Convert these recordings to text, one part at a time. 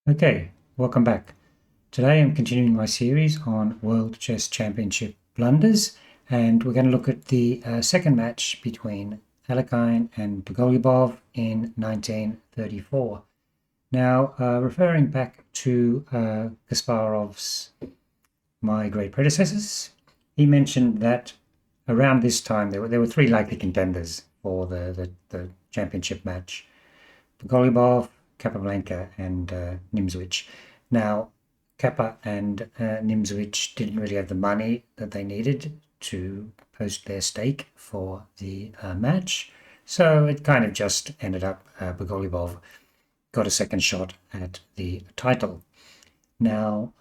Okay, welcome back. Today I'm continuing my series on World Chess Championship blunders, and we're going to look at the second match between Alekhine and Bogoljubov in 1934. Now, referring back to Kasparov's My Great Predecessors, he mentioned that around this time there were three likely contenders for the championship match: Bogoljubov, Capablanca, and Nimzowitsch. Now, Kappa and Nimzowitsch didn't really have the money that they needed to post their stake for the match, so it kind of just ended up Bogoljubov got a second shot at the title. Now,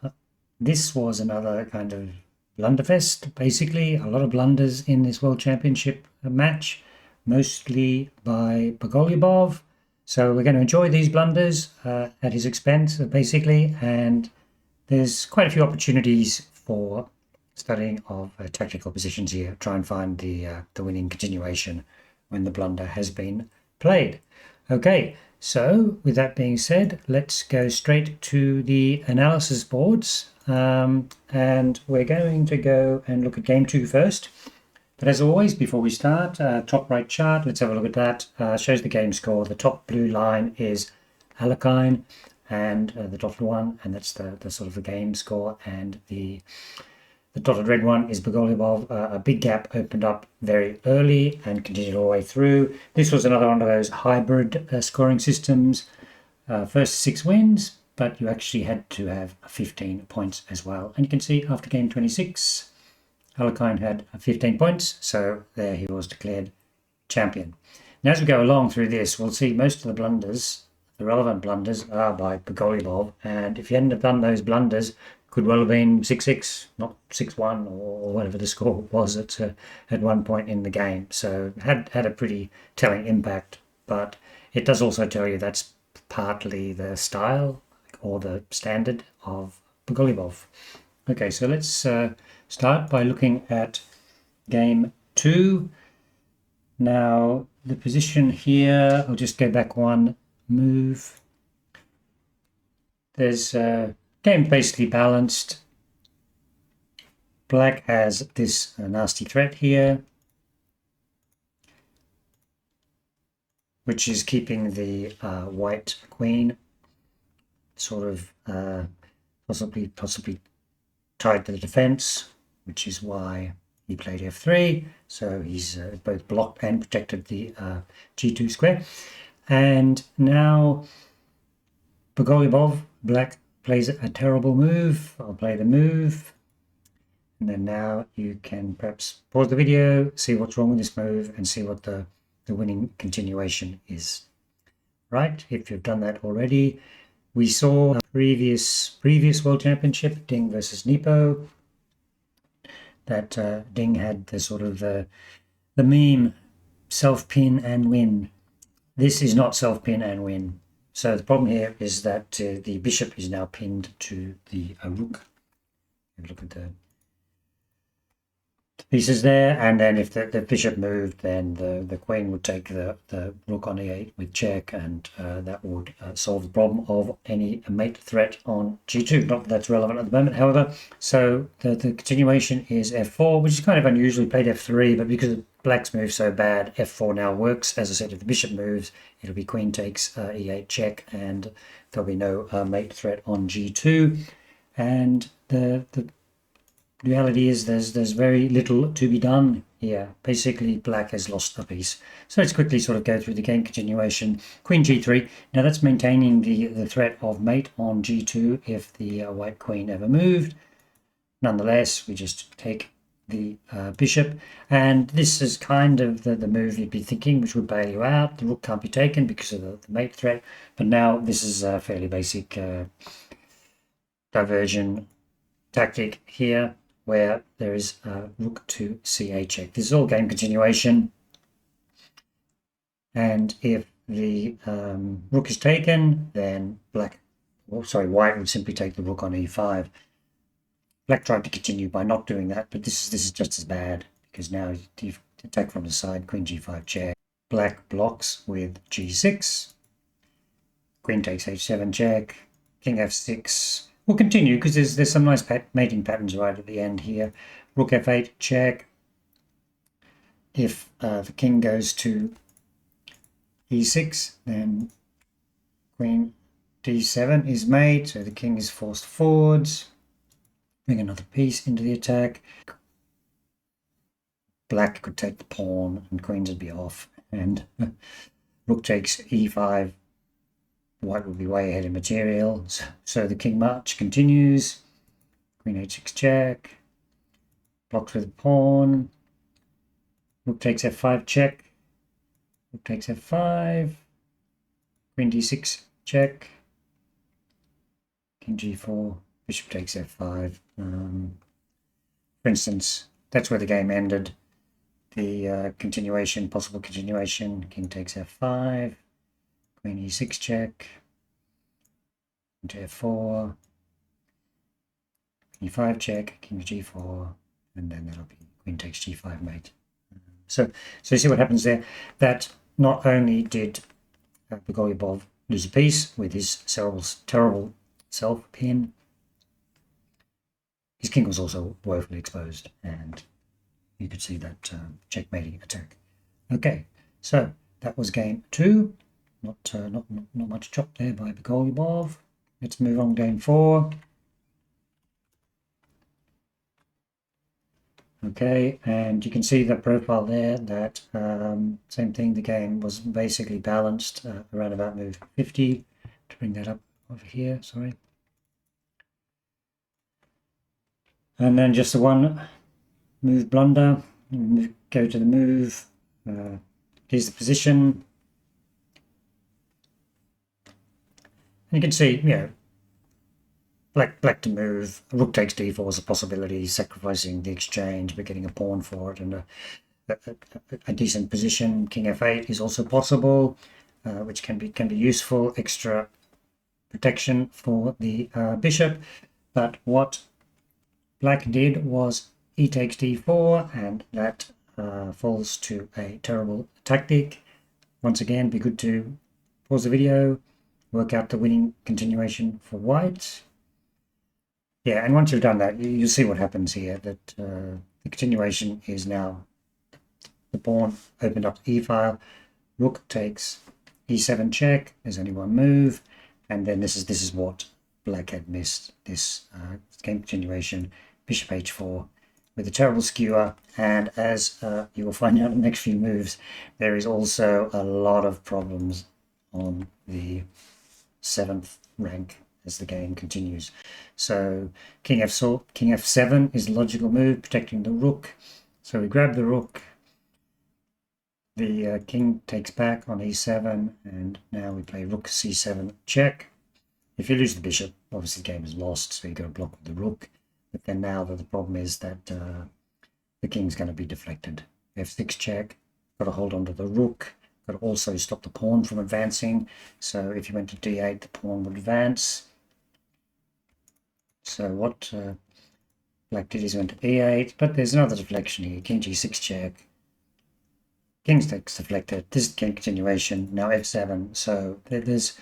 this was another kind of Blunderfest, basically. A lot of blunders in this World Championship match, mostly by Bogoljubov. So we're going to enjoy these blunders at his expense, basically, and there's quite a few opportunities for studying of tactical positions here. Try and find the winning continuation when the blunder has been played. Okay, so with that being said, let's go straight to the analysis boards, and we're going to go and look at game 2 first. But as always, before we start, top right chart, let's have a look at that. Shows the game score. The top blue line is Alekhine and the dotted one, and that's the sort of the game score. And the dotted red one is Bogoljubov. A big gap opened up very early and continued all the way through. This was another one of those hybrid scoring systems. First 6 wins, but you actually had to have 15 points as well. And you can see after game 26, Alekhine had 15 points, so there he was declared champion. Now, as we go along through this, we'll see most of the blunders, the relevant blunders, are by Bogoljubov, and if you hadn't have done those blunders, could well have been 6-6, not 6-1, or whatever the score was at one point in the game. So had a pretty telling impact, but it does also tell you that's partly the style or the standard of Bogoljubov. Okay, so let's start by looking at game 2. Now, the position here, I'll just go back one move. There's game basically balanced. Black has this nasty threat here, which is keeping the white queen sort of possibly tied to the defense, which is why he played f3. So he's both blocked and protected the g2 square. And now Bogoljubov, black, plays a terrible move. I'll play the move. And then now you can perhaps pause the video, see what's wrong with this move, and see what the winning continuation is. Right, if you've done that already. We saw a previous World Championship, Ding versus Nepo, that Ding had the sort of the meme self-pin and win. This is not self-pin and win. So the problem here is that the bishop is now pinned to the rook. Have a look at the pieces there, and then if the bishop moved, then the queen would take the rook on e8 with check, and that would solve the problem of any mate threat on g2. Not that that's relevant at the moment, however. So the continuation is f4, which is kind of unusually played f3, but because black's moved so bad, f4 now works. As I said, if the bishop moves, it'll be queen takes e8 check, and there'll be no mate threat on g2. And the reality is there's very little to be done here. Basically, black has lost a piece. So let's quickly sort of go through the game continuation. Queen g3. Now that's maintaining the threat of mate on g2 if the white queen ever moved. Nonetheless, we just take the bishop, and this is kind of the move you'd be thinking, which would bail you out. The rook can't be taken because of the mate threat, but now this is a fairly basic diversion tactic here, where there is rook to c8 check. This is all game continuation. And if the rook is taken, then white would simply take the rook on e5. Black tried to continue by not doing that, but this is just as bad, because now you attack from the side, queen g5 check. Black blocks with g6. Queen takes h7 check. king f6. We'll continue because there's some nice mating patterns right at the end here. Rook f8 check. If the king goes to e6, then queen d7 is made, so the king is forced forwards. Bring another piece into the attack. Black could take the pawn and queens would be off, and rook takes e5. White will be way ahead in material, so the king march continues. Queen h6 check. Blocks with the pawn. Rook takes f5 check. Rook takes f5. Queen d6 check. King g4. Bishop takes f5. For instance, that's where the game ended. The continuation, possible continuation. King takes f5. Queen e6 check. Into f4. e5 check. King g4. And then that'll be queen takes g5 mate. So you see what happens there. That not only did Bogoljubov lose a piece with his terrible self-pin, his king was also woefully exposed, and you could see that checkmating attack. Okay, so that was game 2. Not much chop there by Bogoljubov. Let's move on to game 4. Okay, and you can see the profile there that same thing, the game was basically balanced around about move 50. To bring that up over here, sorry. And then just the one move blunder, go to the move, here's the position. And you can see, black to move, rook takes d4 is a possibility, sacrificing the exchange but getting a pawn for it, and a decent position. King f8 is also possible, which can be useful, extra protection for the bishop. But what black did was e takes d4, and that falls to a terrible tactic. Once again, be good to pause the video, work out the winning continuation for white. Yeah, and once you've done that, you'll see what happens here, that the continuation is now the pawn opened up the e-file, rook takes e7 check, there's only one move, and then this is what black had missed, this game continuation, bishop h4 with a terrible skewer, and as you will find out in the next few moves, there is also a lot of problems on the 7th rank as the game continues. So king f7 is the logical move, protecting the rook. So we grab the rook, the king takes back on e7, and now we play rook c7 check. If you lose the bishop, obviously the game is lost, so you've got to block with the rook. But then now the problem is that the king's going to be deflected. f6 check, got to hold on to the rook, got to also stop the pawn from advancing. So if you went to d8, the pawn would advance. So what black did is went to e8, but there's another deflection here. King g6 check. King takes deflected. This is game continuation. Now f7. So there's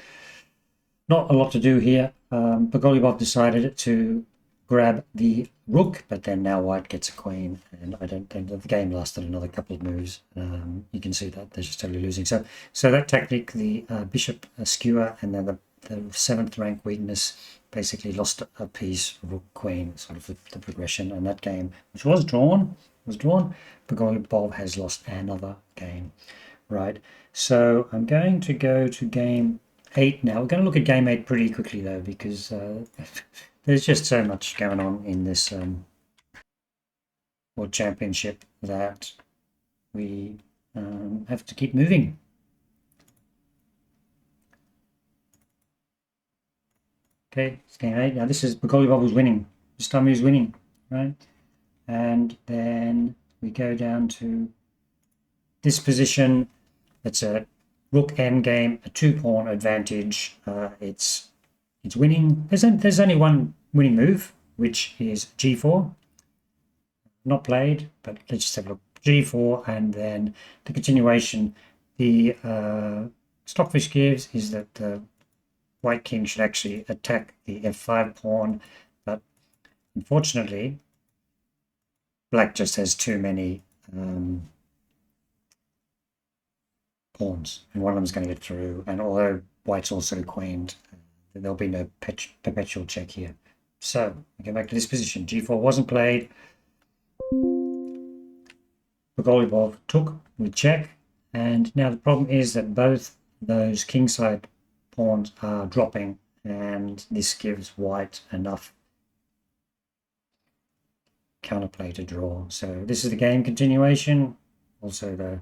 not a lot to do here. Bogoljubov decided to grab the rook, but then now white gets a queen, and I don't think that the game lasted another couple of moves. You can see that they're just totally losing. So that technique, the bishop skewer, and then the 7th rank weakness, basically lost a piece, rook queen, sort of the progression, and that game, which was drawn, Bogoljubov has lost another game, right? So I'm going to go to game 8 now. We're going to look at game 8 pretty quickly though, because there's just so much going on in this World Championship that we have to keep moving. Okay, it's game 8. Now this is Bogoljubov was winning. This time he was winning, right? And then we go down to this position. It's a rook endgame, a 2-pawn advantage. It's winning. There's only one winning move, which is g4. Not played, but let's just have a look. g4, and then the continuation. The Stockfish gives is that white king should actually attack the f5 pawn, but unfortunately, black just has too many pawns, and one of them is going to get through. And although white's also queened, there'll be no perpetual check here. So we go back to this position. G4 wasn't played. Bogoljubov took with check, and now the problem is that both those kingside pawns are dropping, and this gives white enough counterplay to draw. So this is the game continuation. Also the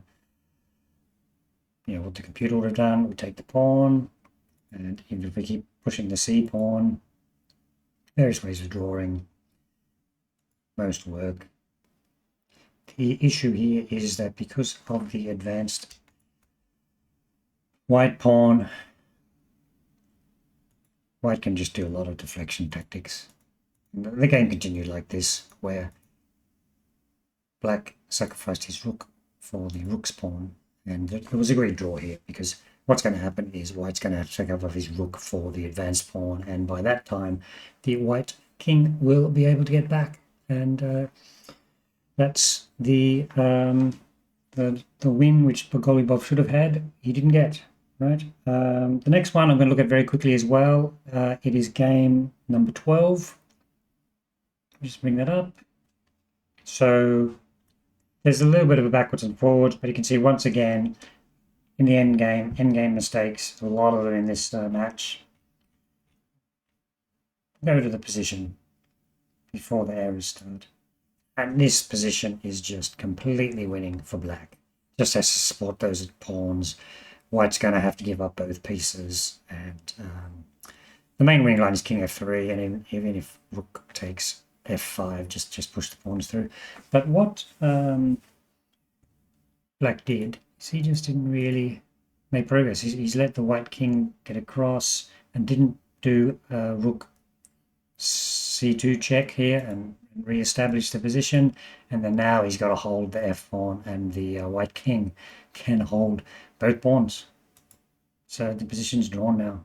what the computer would have done, we take the pawn, and even if we keep pushing the c pawn, various ways of drawing, most work. The issue here is that because of the advanced white pawn, white can just do a lot of deflection tactics. The game continued like this, where black sacrificed his rook for the rook's pawn, and it was a great draw here, because what's going to happen is white's going to have to take up his rook for the advanced pawn, and by that time the white king will be able to get back, and that's the win which Bogoljubov should have had. He didn't get, right? The next one I'm going to look at very quickly as well. It is game number 12. Just bring that up. So there's a little bit of a backwards and forwards, but you can see once again in the endgame mistakes, a lot of them in this match. Go to the position before the errors start. And this position is just completely winning for black. Just has to support those pawns. White's going to have to give up both pieces, and the main winning line is king f3, and even if rook takes f5, just push the pawns through. But what black did is he just didn't really make progress. He's let the white king get across and didn't do rook c2 check here and re-establish the position, and then now he's got to hold the f pawn, and the white king can hold both pawns. So the position's drawn now.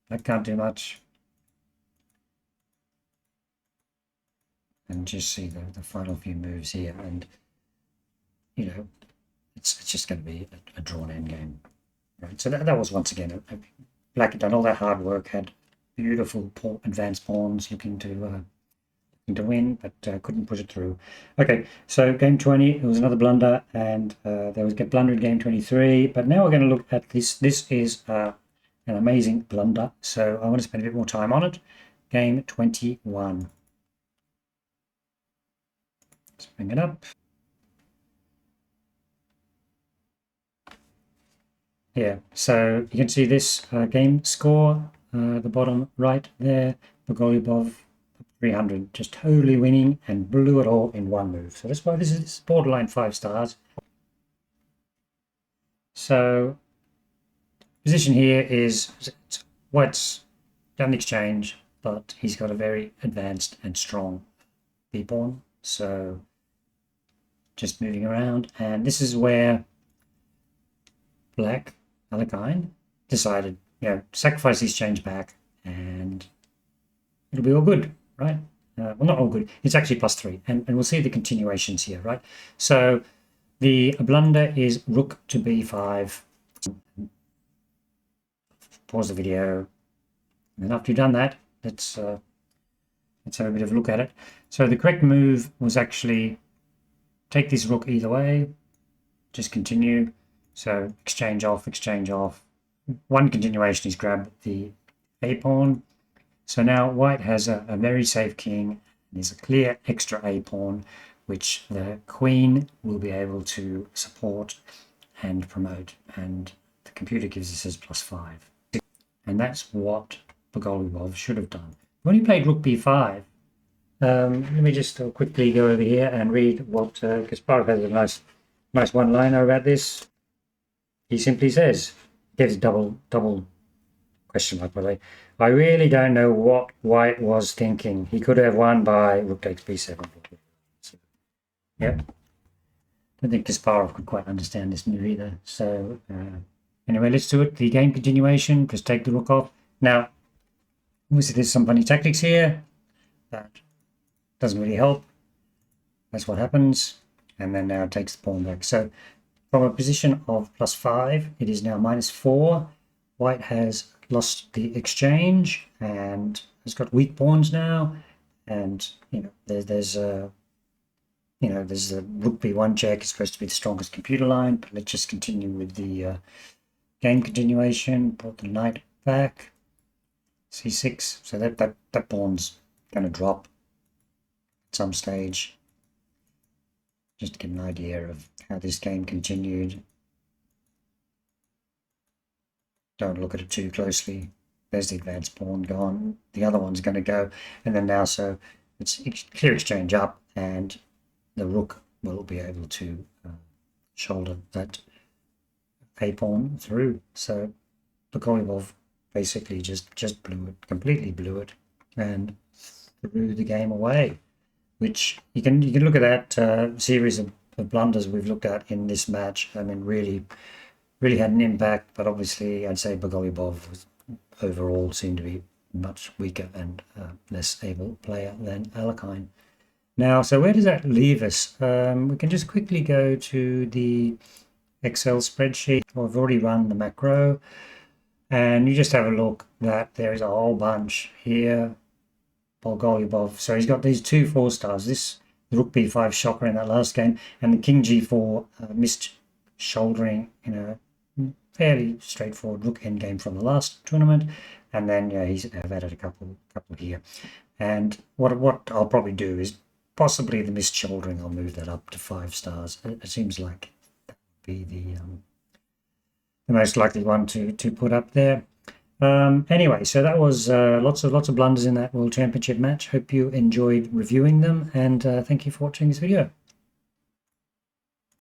Black can't do much. And just see the final few moves here, and it's just going to be a drawn endgame, right? So that was once again black had done all that hard work, had beautiful advanced pawns looking to win, but couldn't push it through. Okay, so game 20, it was another blunder, and there was a blunder in game 23, but now we're going to look at this. This is an amazing blunder, so I want to spend a bit more time on it. Game 21. Let's bring it up. Here, so you can see this game score, the bottom right there, Bogoljubov 300, just totally winning and blew it all in one move. So that's why this is borderline 5 stars. So position here is white's done the exchange, but he's got a very advanced and strong b pawn. So just moving around, and this is where black, Alekhine, decided, sacrifice his change back, and it'll be all good, right? Well, not all good. It's actually +3, and we'll see the continuations here, right? So the blunder is rook to b5. Pause the video, and after you've done that, let's have a bit of a look at it. So the correct move was actually take this rook either way, just continue. So exchange off, exchange off. One continuation is grab the a pawn. So now white has a very safe king. There's a clear extra a pawn, which the queen will be able to support and promote. And the computer gives us as +5. And that's what Bogoljubov should have done. When he played rook b5, let me just quickly go over here and read what Kasparov has a nice one-liner about this. He simply says, gives double question mark by the way. I really don't know what white was thinking. He could have won by rook takes b7. So, yep. I don't think Kasparov could quite understand this move either. So anyway, let's do it. The game continuation. Just take the rook off. Now, obviously there's some funny tactics here. That doesn't really help. That's what happens. And then now it takes the pawn back. So from a position of +5, it is now -4. White has lost the exchange and has got weak pawns now. And there's the rook b1 check is supposed to be the strongest computer line, but let's just continue with the game continuation. Brought the knight back, c6. So that pawn's going to drop at some stage. Just to get an idea of how this game continued. Don't look at it too closely. There's the advanced pawn gone. The other one's going to go, and then now so it's clear exchange up, and the rook will be able to shoulder that a pawn through. So Bogoljubov basically just blew it, completely blew it, and threw the game away. Which you can look at that series of blunders we've looked at in this match. I mean, really had an impact, but obviously I'd say Bogoljubov was overall seemed to be much weaker and less able player than Alekhine. Now, so where does that leave us? We can just quickly go to the Excel spreadsheet. I've already run the macro, and you just have a look that there is a whole bunch here. Bogoljubov. So he's got these 2 4-stars. This rook b5 shocker in that last game, and the king g4 missed shouldering in a fairly straightforward rook endgame from the last tournament. And then he's added a couple here. And what I'll probably do is possibly the missed shouldering. I'll move that up to 5 stars. It seems like that would be the most likely one to put up there. Anyway, so that was lots of blunders in that World Championship match. Hope you enjoyed reviewing them, and thank you for watching this video.